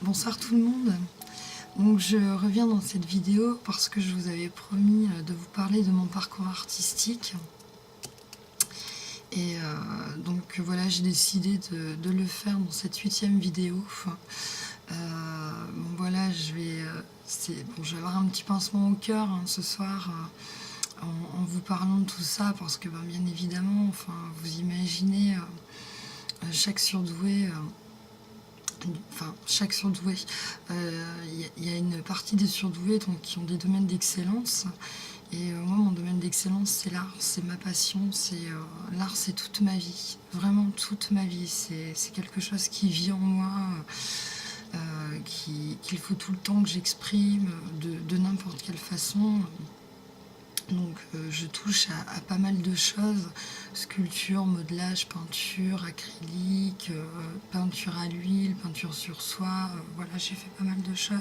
Bonsoir tout le monde. Donc je reviens dans cette vidéo parce que je vous avais promis de vous parler de mon parcours artistique. Et donc voilà, j'ai décidé de le faire dans cette 8e vidéo. Bon voilà, je vais avoir un petit pincement au cœur ce soir en vous parlant de tout ça parce que bien évidemment, vous imaginez chaque surdoué. Chaque surdoué, il y a une partie des surdoués donc, qui ont des domaines d'excellence. Et moi, mon domaine d'excellence, c'est l'art, c'est ma passion, l'art, c'est toute ma vie, vraiment toute ma vie. C'est quelque chose qui vit en moi, qu'il faut tout le temps que j'exprime de n'importe quelle façon. Donc je touche à pas mal de choses, sculpture, modelage, peinture, acrylique, peinture à l'huile, peinture sur soie, voilà, j'ai fait pas mal de choses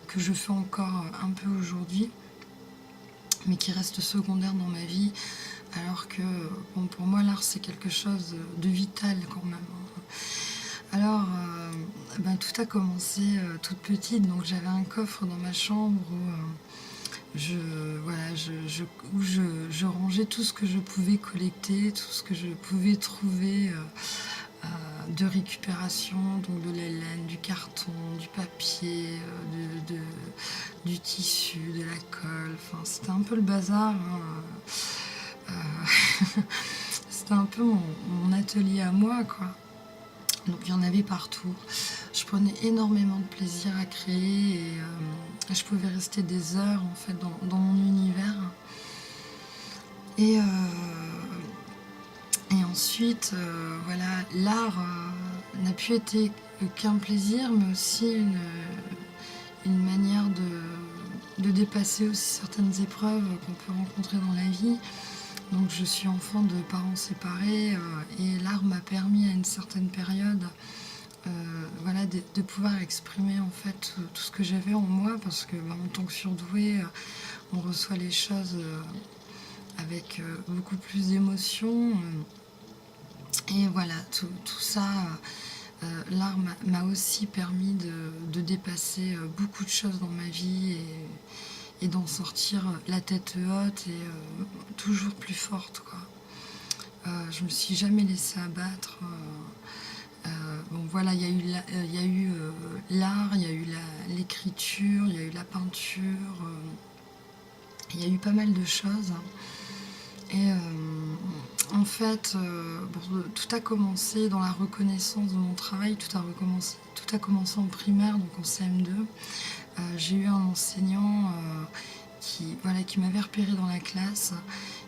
que je fais encore un peu aujourd'hui, mais qui restent secondaires dans ma vie, alors que pour moi l'art c'est quelque chose de vital quand même. Alors tout a commencé toute petite, donc j'avais un coffre dans ma chambre où je rangeais tout ce que je pouvais collecter, tout ce que je pouvais trouver de récupération, donc de la laine, du carton, du papier, du tissu, de la colle, c'était un peu le bazar. C'était un peu mon atelier à moi, quoi. Donc il y en avait partout. Je prenais énormément de plaisir à créer et je pouvais rester des heures en fait dans mon univers. Et ensuite, voilà, l'art n'a plus été qu'un plaisir, mais aussi une manière de dépasser aussi certaines épreuves qu'on peut rencontrer dans la vie. Donc je suis enfant de parents séparés et l'art m'a permis à une certaine période de pouvoir exprimer en fait tout ce que j'avais en moi, parce que en tant que surdoué, on reçoit les choses avec beaucoup plus d'émotion. Et voilà, tout ça, l'art m'a aussi permis de dépasser beaucoup de choses dans ma vie et d'en sortir la tête haute et toujours plus forte, quoi. Je me suis jamais laissée abattre. Voilà, il y a eu l'art, il y a eu l'écriture, il y a eu la peinture, il y a eu pas mal de choses. Et en fait, tout a commencé dans la reconnaissance de mon travail, tout a commencé en primaire, donc en CM2. J'ai eu un enseignant qui m'avait repéré dans la classe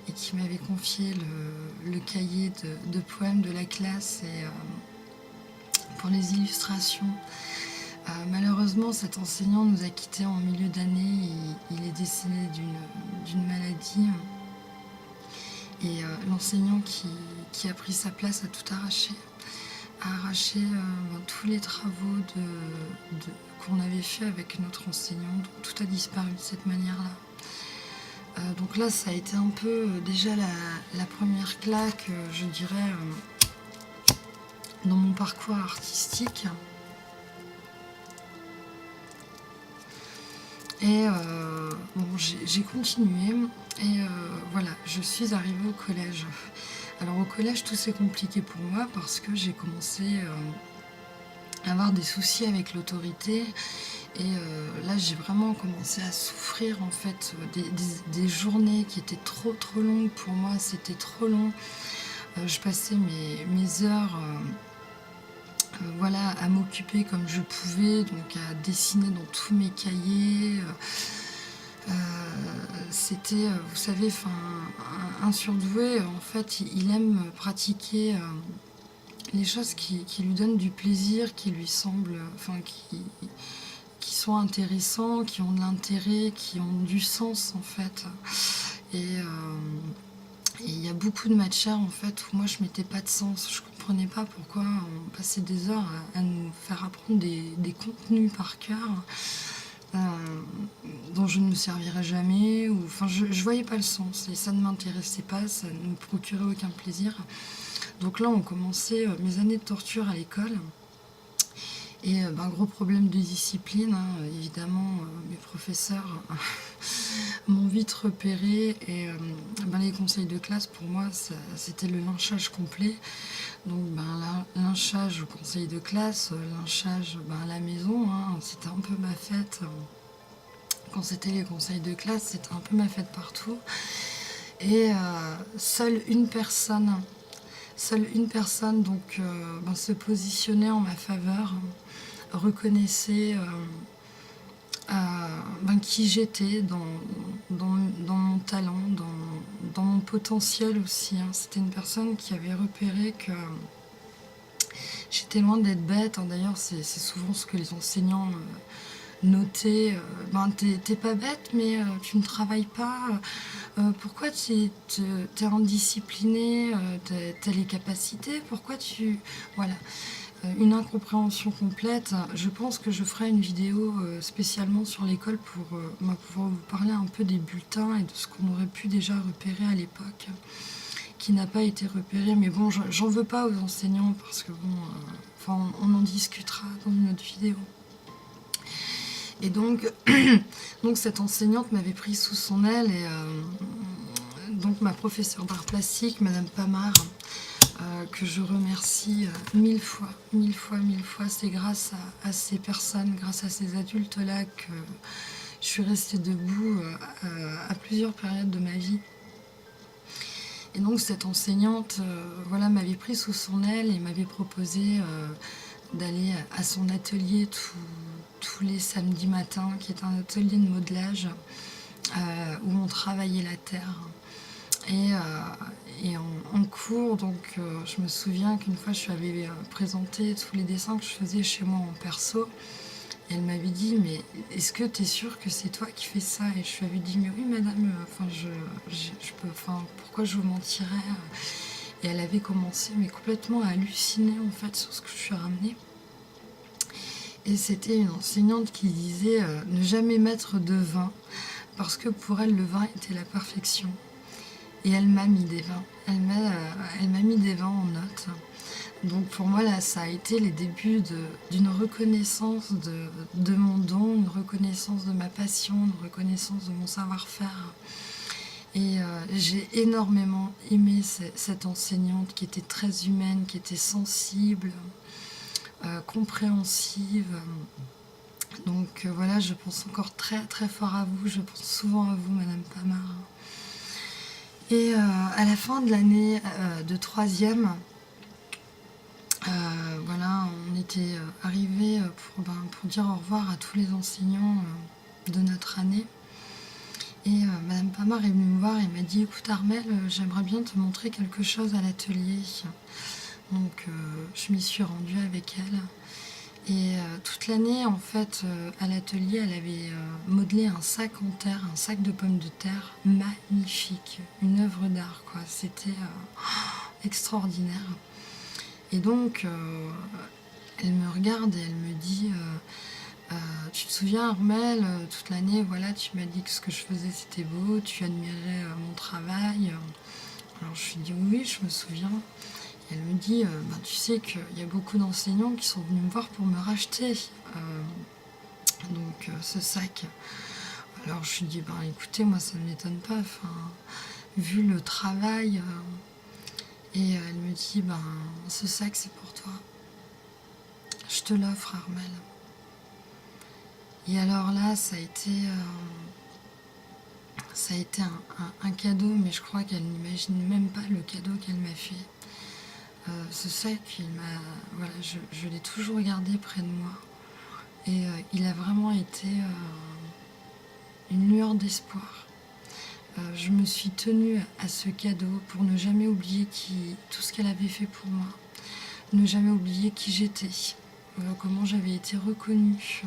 et qui m'avait confié le cahier de poèmes de la classe et pour les illustrations. Malheureusement, cet enseignant nous a quittés en milieu d'année. Il est décédé d'une maladie. Et l'enseignant qui a pris sa place a tout arraché. A arraché tous les travaux qu'on avait fait avec notre enseignant. Donc, tout a disparu de cette manière-là. Donc là, ça a été un peu déjà la première claque, je dirais, dans mon parcours artistique. Et j'ai continué et voilà, je suis arrivée au collège. Alors au collège, tout s'est compliqué pour moi parce que j'ai commencé à avoir des soucis avec l'autorité. Et là, j'ai vraiment commencé à souffrir en fait des journées qui étaient trop longues pour moi. C'était trop long. Je passais mes heures à m'occuper comme je pouvais, donc à dessiner dans tous mes cahiers. C'était, vous savez, un surdoué, en fait, il aime pratiquer les choses qui lui donnent du plaisir, qui lui semblent, qui sont intéressants, qui ont de l'intérêt, qui ont du sens, en fait. Et il y a beaucoup de matières en fait où moi je mettais pas de sens, je comprenais pas pourquoi on passait des heures à nous faire apprendre des contenus par cœur dont je ne me servirais jamais, je voyais pas le sens et ça ne m'intéressait pas, ça ne me procurait aucun plaisir. Donc là ont commencé mes années de torture à l'école Et gros problème de discipline, hein, évidemment, mes professeurs m'ont vite repéré et les conseils de classe, pour moi, c'était le lynchage complet. Donc lynchage au conseil de classe, lynchage à la maison, hein, c'était un peu ma fête. Quand c'était les conseils de classe, c'était un peu ma fête partout. Et seule une personne donc, se positionnait en ma faveur, reconnaissait qui j'étais dans mon talent, dans mon potentiel aussi. Hein. C'était une personne qui avait repéré que j'étais loin d'être bête. Hein. D'ailleurs, c'est souvent ce que les enseignants notaient. T'es pas bête, mais tu ne travailles pas. Pourquoi t'es indiscipliné, t'as les capacités, pourquoi tu... Voilà. Une incompréhension complète. Je pense que je ferai une vidéo spécialement sur l'école pour pouvoir vous parler un peu des bulletins et de ce qu'on aurait pu déjà repérer à l'époque, qui n'a pas été repéré. Mais bon, j'en veux pas aux enseignants parce que on en discutera dans une autre vidéo. Et donc, cette enseignante m'avait pris sous son aile et donc ma professeure d'art plastique, Madame Pamar, que je remercie mille fois. C'est grâce à ces personnes, grâce à ces adultes-là que je suis restée debout à plusieurs périodes de ma vie. Et donc cette enseignante m'avait pris sous son aile et m'avait proposé d'aller à son atelier tous les samedis matins, qui est un atelier de modelage où on travaillait la terre. Et en cours, donc je me souviens qu'une fois je lui avais présenté tous les dessins que je faisais chez moi en perso. Et elle m'avait dit, mais est-ce que tu es sûre que c'est toi qui fais ça? Et je lui avais dit, mais oui madame, pourquoi je vous mentirais? Et elle avait commencé mais complètement à halluciner en fait sur ce que je lui ai ramené. Et c'était une enseignante qui disait ne jamais mettre de vin, parce que pour elle le vin était la perfection. Et elle m'a mis des vins. Elle m'a mis des vins en note. Donc pour moi, là, ça a été les débuts d'une reconnaissance de mon don, une reconnaissance de ma passion, une reconnaissance de mon savoir-faire. Et j'ai énormément aimé cette enseignante qui était très humaine, qui était sensible, compréhensive. Donc voilà, je pense encore très très fort à vous. Je pense souvent à vous, Madame Pamar. Et à la fin de l'année de 3e, on était arrivés pour dire au revoir à tous les enseignants de notre année. Et Madame Pamar est venue me voir et m'a dit, écoute Armelle, j'aimerais bien te montrer quelque chose à l'atelier. Donc je m'y suis rendue avec elle. Et toute l'année, en fait, à l'atelier, elle avait modelé un sac en terre, un sac de pommes de terre magnifique, une œuvre d'art, quoi. C'était extraordinaire. Et donc, elle me regarde et elle me dit, tu te souviens, Armelle, toute l'année, voilà, tu m'as dit que ce que je faisais, c'était beau, tu admirais mon travail. Alors je lui dis, oui, je me souviens. Elle me dit, tu sais qu'il y a beaucoup d'enseignants qui sont venus me voir pour me racheter ce sac. Alors je lui dis, écoutez, moi ça ne m'étonne pas, vu le travail. Et elle me dit, ce sac c'est pour toi. Je te l'offre, Armelle. Et alors là, ça a été un cadeau, mais je crois qu'elle n'imagine même pas le cadeau qu'elle m'a fait. Ce sac, je l'ai toujours gardé près de moi. Et il a vraiment été une lueur d'espoir. Je me suis tenue à ce cadeau pour ne jamais oublier tout ce qu'elle avait fait pour moi. Ne jamais oublier qui j'étais, comment j'avais été reconnue.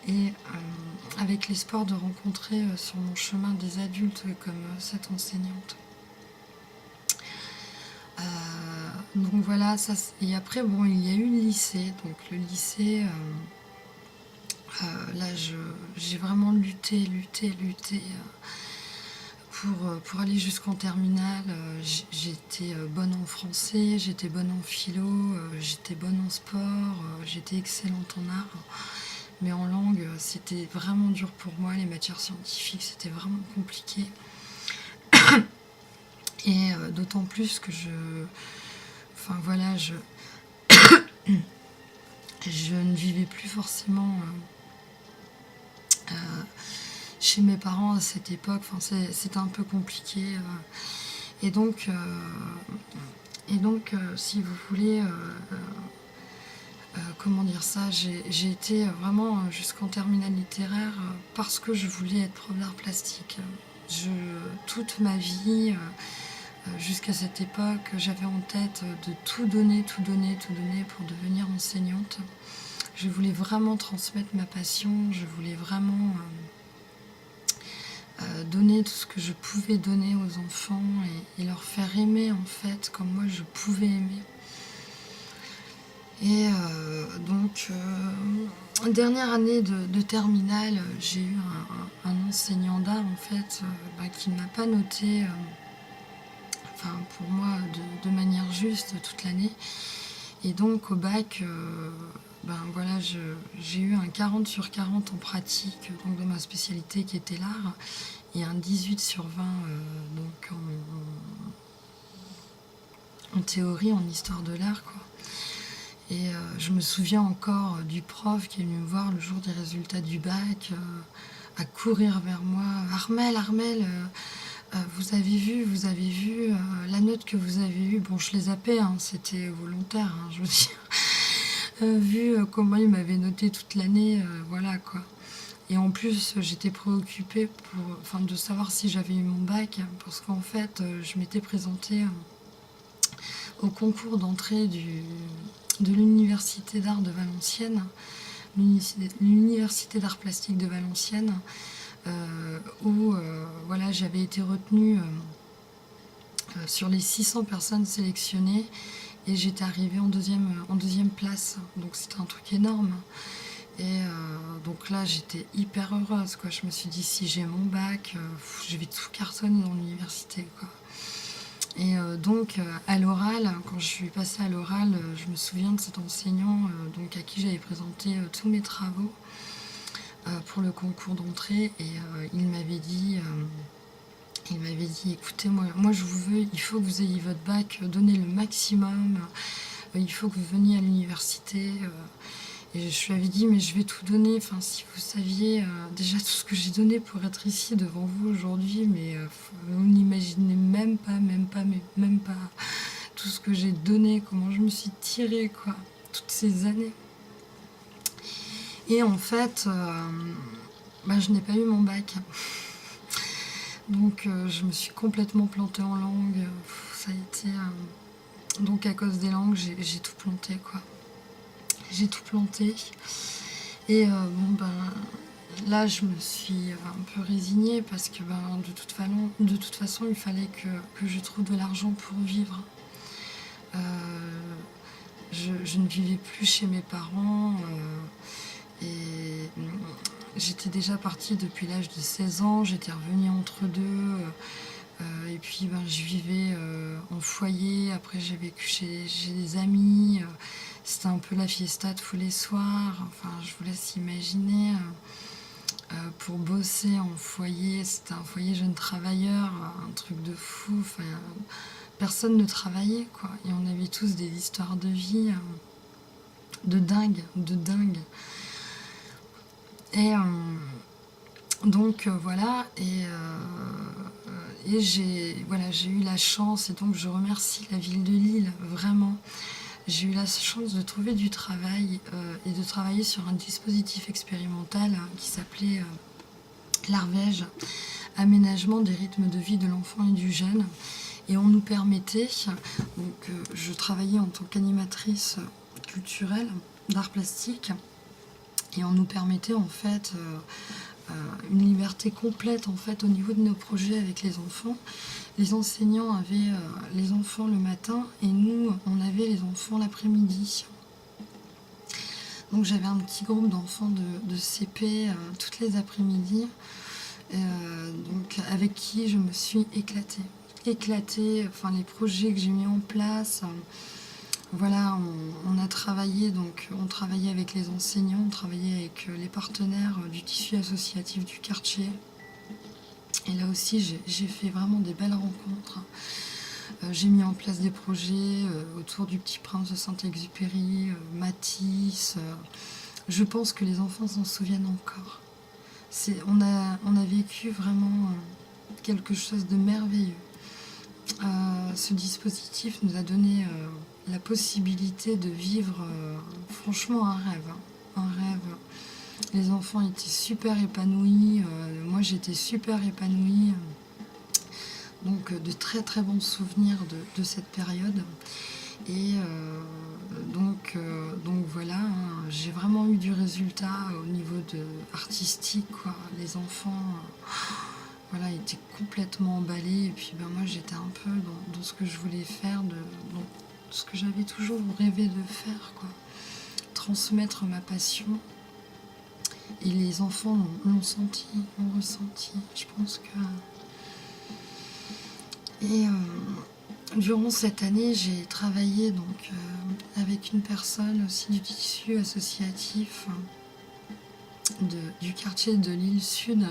Et avec l'espoir de rencontrer sur mon chemin des adultes comme cette enseignante. Donc voilà, et après il y a eu le lycée. Donc le lycée, là j'ai vraiment lutté pour aller jusqu'en terminale, j'étais bonne en français, j'étais bonne en philo, j'étais bonne en sport, j'étais excellente en art. Mais en langue, c'était vraiment dur pour moi. Les matières scientifiques, c'était vraiment compliqué. Et d'autant plus que enfin voilà, je ne vivais plus forcément chez mes parents à cette époque. Enfin, c'était un peu compliqué. Et donc, si vous voulez, comment dire ça, j'ai été vraiment jusqu'en terminale littéraire parce que je voulais être prof d'art plastique. Toute ma vie, jusqu'à cette époque, j'avais en tête de tout donner pour devenir enseignante. Je voulais vraiment transmettre ma passion, je voulais vraiment donner tout ce que je pouvais donner aux enfants et leur faire aimer en fait comme moi je pouvais aimer. Et dernière année de terminale, j'ai eu un enseignant d'art en fait qui ne m'a pas noté, pour moi de manière juste toute l'année. Et donc au bac, voilà, j'ai eu un 40 sur 40 en pratique, donc de ma spécialité qui était l'art, et un 18 sur 20 donc en théorie, en histoire de l'art, quoi. Et je me souviens encore du prof qui est venu me voir le jour des résultats du bac, à courir vers moi. Armelle, vous avez vu la note que vous avez eue. Bon, je les zappais, hein, c'était volontaire, hein, je veux dire. Vu comment il m'avait noté toute l'année, voilà quoi. Et en plus, j'étais préoccupée de savoir si j'avais eu mon bac, parce qu'en fait, je m'étais présentée au concours d'entrée de l'université d'art de Valenciennes, l'université d'art plastique de Valenciennes, où voilà, j'avais été retenue sur les 600 personnes sélectionnées et j'étais arrivée en deuxième place, donc c'était un truc énorme. Et donc là j'étais hyper heureuse, quoi. Je me suis dit si j'ai mon bac, je vais tout cartonner dans l'université, quoi. Et donc à l'oral, quand je suis passée à l'oral, je me souviens de cet enseignant donc à qui j'avais présenté tous mes travaux pour le concours d'entrée, et il m'avait dit écoutez, moi je vous veux, il faut que vous ayez votre bac, donnez le maximum, il faut que vous veniez à l'université. Et je lui avais dit, mais je vais tout donner, enfin, si vous saviez déjà tout ce que j'ai donné pour être ici devant vous aujourd'hui, mais vous n'imaginez même pas tout ce que j'ai donné, comment je me suis tirée, quoi, toutes ces années. Et en fait, je n'ai pas eu mon bac. Donc je me suis complètement plantée en langue, ça a été... donc à cause des langues, j'ai tout planté, quoi. J'ai tout planté. Et là, je me suis un peu résignée parce que de toute façon, il fallait que je trouve de l'argent pour vivre. Je ne vivais plus chez mes parents et j'étais déjà partie depuis l'âge de 16 ans. J'étais revenue entre deux. Et puis je vivais en foyer, après j'ai vécu chez des amis, c'était un peu la fiesta tous les soirs, enfin je vous laisse imaginer, pour bosser en foyer, c'était un foyer jeune travailleur, un truc de fou, enfin, personne ne travaillait, quoi, et on avait tous des histoires de vie de dingue. Et donc voilà, et j'ai eu la chance, et donc je remercie la ville de Lille, vraiment. J'ai eu la chance de trouver du travail et de travailler sur un dispositif expérimental qui s'appelait l'ARVEJ, aménagement des rythmes de vie de l'enfant et du jeune. Et on nous permettait, donc je travaillais en tant qu'animatrice culturelle d'art plastique, et on nous permettait en fait une liberté complète en fait au niveau de nos projets avec les enfants. Les enseignants avaient les enfants le matin et nous on avait les enfants l'après-midi. Donc j'avais un petit groupe d'enfants de CP toutes les après-midi, Donc avec qui je me suis éclatée, enfin les projets que j'ai mis en place. Voilà, on a travaillé, donc on travaillait avec les enseignants, on travaillait avec les partenaires du tissu associatif du quartier. Et là aussi, j'ai fait vraiment des belles rencontres. J'ai mis en place des projets autour du Petit Prince de Saint-Exupéry, Matisse. Je pense que les enfants s'en souviennent encore. On a vécu vraiment quelque chose de merveilleux. Ce dispositif nous a donné la possibilité de vivre franchement un rêve. Un rêve. Les enfants étaient super épanouis, moi j'étais super épanouie. Donc de très très bons souvenirs de cette période. Et donc voilà, hein, j'ai vraiment eu du résultat au niveau artistique, quoi. Les enfants voilà, étaient complètement emballés. Et puis ben, moi j'étais un peu dans ce que je voulais faire, dans ce que j'avais toujours rêvé de faire, quoi. Transmettre ma passion. Et les enfants l'ont senti, l'ont ressenti. Je pense que... Et durant cette année, j'ai travaillé donc, avec une personne aussi du tissu associatif du quartier de l'île Sud,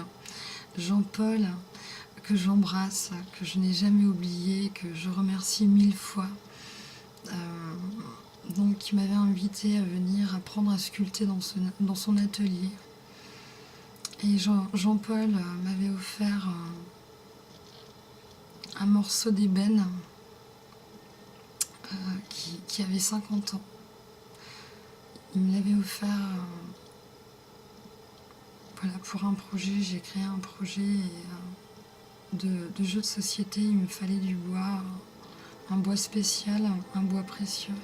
Jean-Paul, que j'embrasse, que je n'ai jamais oublié, que je remercie 1000 fois. Donc, qui m'avait invité à venir apprendre à sculpter dans son atelier. Et Jean-Paul m'avait offert un morceau d'ébène qui avait 50 ans. Il me l'avait offert voilà, pour un projet. J'ai créé un projet de jeu de société. Il me fallait du bois, un bois spécial, un bois précieux.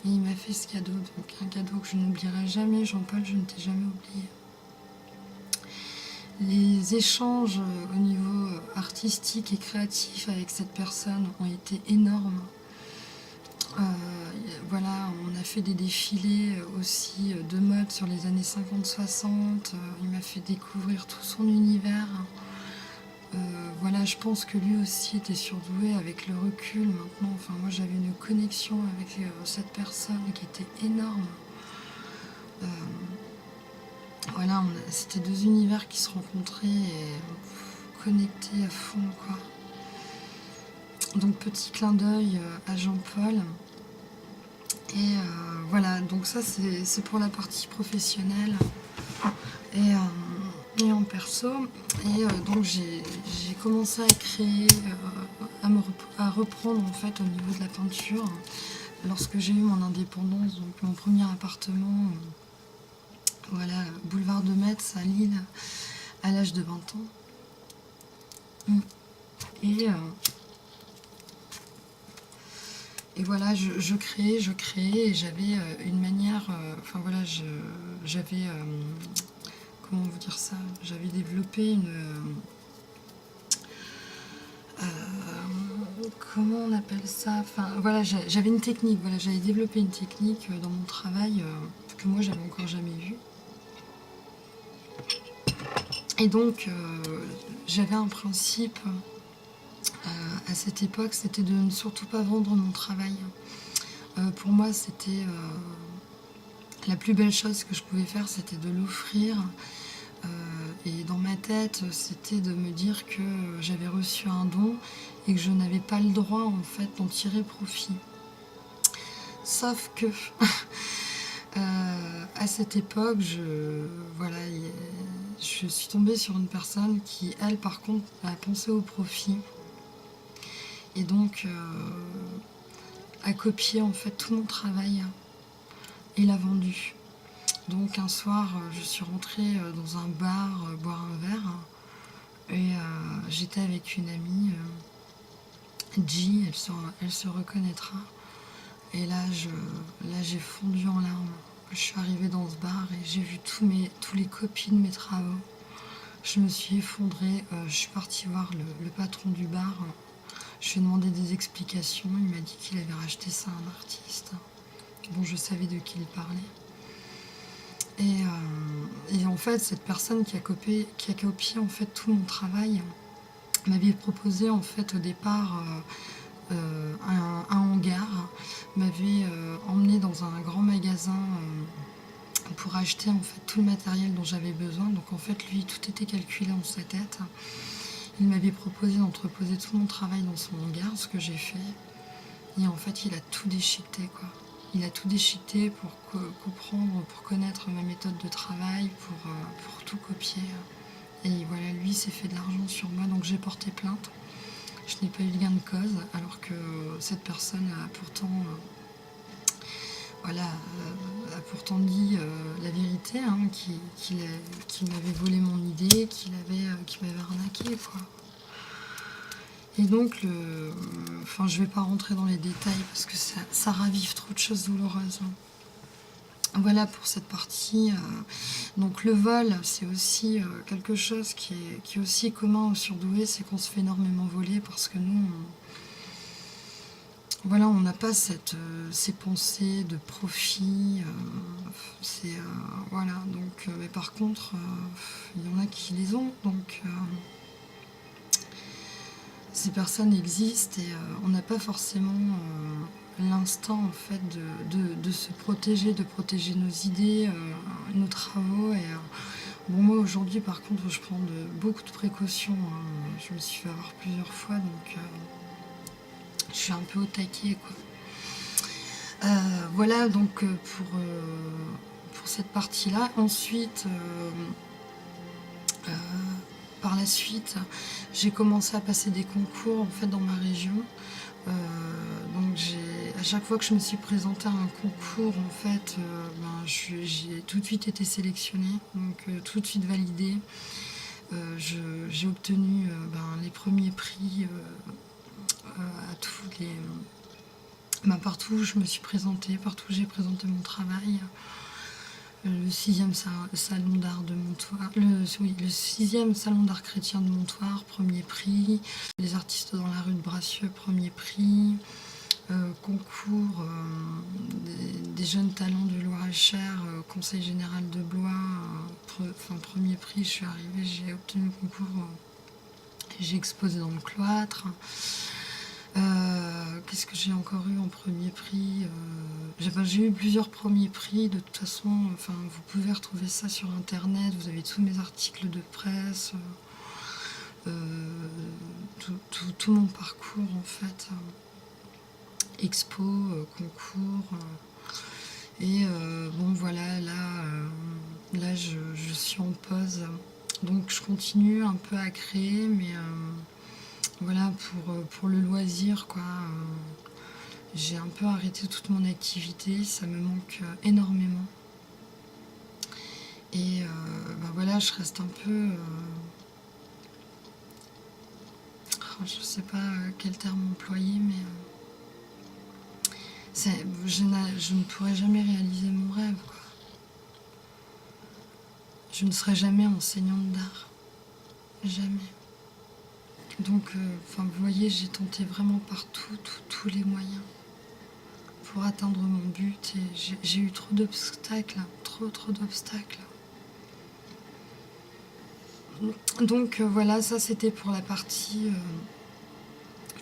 Et il m'a fait ce cadeau, donc un cadeau que je n'oublierai jamais. Jean-Paul, je ne t'ai jamais oublié. Les échanges au niveau artistique et créatif avec cette personne ont été énormes. Voilà, on a fait des défilés aussi de mode sur les années 50-60. Il m'a fait découvrir tout son univers. Voilà, je pense que lui aussi était surdoué avec le recul maintenant. Enfin, moi j'avais une connexion avec cette personne qui était énorme. Voilà, c'était deux univers qui se rencontraient et connectés à fond, quoi. Donc petit clin d'œil à Jean-Paul. Et voilà, donc ça c'est pour la partie professionnelle et en perso. Et donc j'ai commencé à créer, à reprendre en fait au niveau de la peinture. Lorsque j'ai eu mon indépendance, donc mon premier appartement, voilà, boulevard de Metz à Lille, à l'âge de 20 ans. Et voilà, je créais, et j'avais une manière, enfin voilà, j'avais, comment vous dire ça, j'avais développé comment on appelle ça, enfin voilà, j'avais une technique, voilà, j'avais développé une technique dans mon travail que moi j'avais encore jamais vue. Et donc, j'avais un principe à cette époque, c'était de ne surtout pas vendre mon travail. Pour moi, c'était la plus belle chose que je pouvais faire, c'était de l'offrir. Et dans ma tête, c'était de me dire que j'avais reçu un don et que je n'avais pas le droit, en fait, d'en tirer profit. Sauf que, à cette époque, voilà, je suis tombée sur une personne qui, elle, par contre, a pensé au profit. Et donc, a copié, en fait, tout mon travail et l'a vendu. Donc, un soir, je suis rentrée dans un bar boire un verre. Et j'étais avec une amie, G, elle se reconnaîtra. Et là, j'ai fondu en larmes. Je suis arrivée dans ce bar et j'ai vu tous les copies de mes travaux. Je me suis effondrée. Je suis partie voir le patron du bar. Je lui ai demandé des explications. Il m'a dit qu'il avait racheté ça à un artiste. Bon, je savais de qui il parlait. Et en fait, cette personne qui a copié en fait tout mon travail m'avait proposé en fait au départ un hangar, m'avait emmené dans un grand magasin pour acheter en fait tout le matériel dont j'avais besoin. Donc en fait, lui, tout était calculé dans sa tête. Il m'avait proposé d'entreposer tout mon travail dans son hangar, ce que j'ai fait. Et en fait, il a tout déchiqueté, quoi. Il a tout déchiqueté pour comprendre, pour connaître ma méthode de travail, pour tout copier. Et voilà, lui s'est fait de l'argent sur moi, donc j'ai porté plainte. Je n'ai pas eu de gain de cause, alors que cette personne a pourtant, voilà, a pourtant dit la vérité, hein, qu'il m'avait volé mon idée, qu'il m'avait arnaqué, quoi. Et donc, enfin, je ne vais pas rentrer dans les détails parce que ça ravive trop de choses douloureuses. Voilà pour cette partie. Donc le vol, c'est aussi quelque chose qui est aussi commun aux surdoués, c'est qu'on se fait énormément voler parce que nous, voilà, on n'a pas ces pensées de profit. Voilà, donc, mais par contre, il y en a qui les ont. Donc ces personnes existent et on n'a pas forcément l'instinct en fait de se protéger, de protéger nos idées, nos travaux. Et bon, moi aujourd'hui par contre je prends beaucoup de précautions, hein. Je me suis fait avoir plusieurs fois, donc je suis un peu au taquet, quoi. Voilà donc pour cette partie là. Ensuite par la suite, j'ai commencé à passer des concours en fait dans ma région. Donc à chaque fois que je me suis présentée à un concours, en fait, j'ai tout de suite été sélectionnée, donc tout de suite validée. J'ai obtenu les premiers prix à tous partout où je me suis présentée, partout où j'ai présenté mon travail. Le 6e salon d'art de Montoire, le 6e salon d'art chrétien de Montoire, premier prix. Les artistes dans la rue de Bracieux, premier prix. Concours des jeunes talents de Loir-et-Cher, conseil général de Blois, premier prix. Je suis arrivée, j'ai obtenu le concours, j'ai exposé dans le cloître. Qu'est-ce que j'ai encore eu en premier prix? J'ai eu plusieurs premiers prix. De toute façon, vous pouvez retrouver ça sur internet. Vous avez tous mes articles de presse, tout mon parcours en fait, expo, concours. Et bon voilà, là je suis en pause. Donc je continue un peu à créer, mais voilà, pour le loisir, quoi. J'ai un peu arrêté toute mon activité, ça me manque énormément. Et voilà, je reste un peu... je sais pas quel terme employer, mais... je ne pourrai jamais réaliser mon rêve, quoi. Je ne serai jamais enseignante d'art. Jamais. Donc, vous voyez, j'ai tenté vraiment par tous les moyens pour atteindre mon but, et j'ai eu trop d'obstacles, trop d'obstacles. Donc voilà, ça c'était pour la partie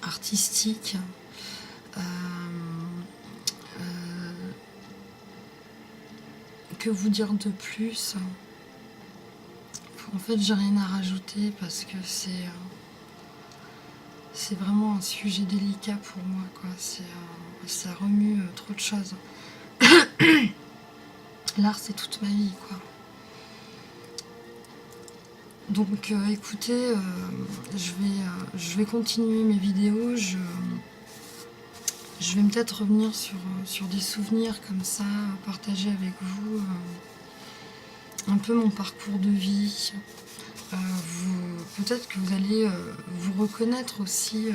artistique. Que vous dire de plus? En fait, j'ai rien à rajouter parce que c'est vraiment un sujet délicat pour moi, quoi. Ça remue trop de choses. L'art, c'est toute ma vie, quoi. Donc écoutez, je vais continuer mes vidéos. Je vais peut-être revenir sur des souvenirs comme ça, partager avec vous un peu mon parcours de vie. Peut-être que vous allez vous reconnaître aussi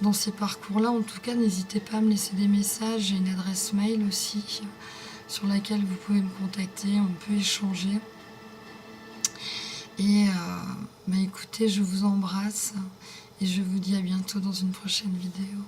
dans ces parcours-là. En tout cas, n'hésitez pas à me laisser des messages. J'ai une adresse mail aussi sur laquelle vous pouvez me contacter, on peut échanger. Et écoutez, je vous embrasse et je vous dis à bientôt dans une prochaine vidéo.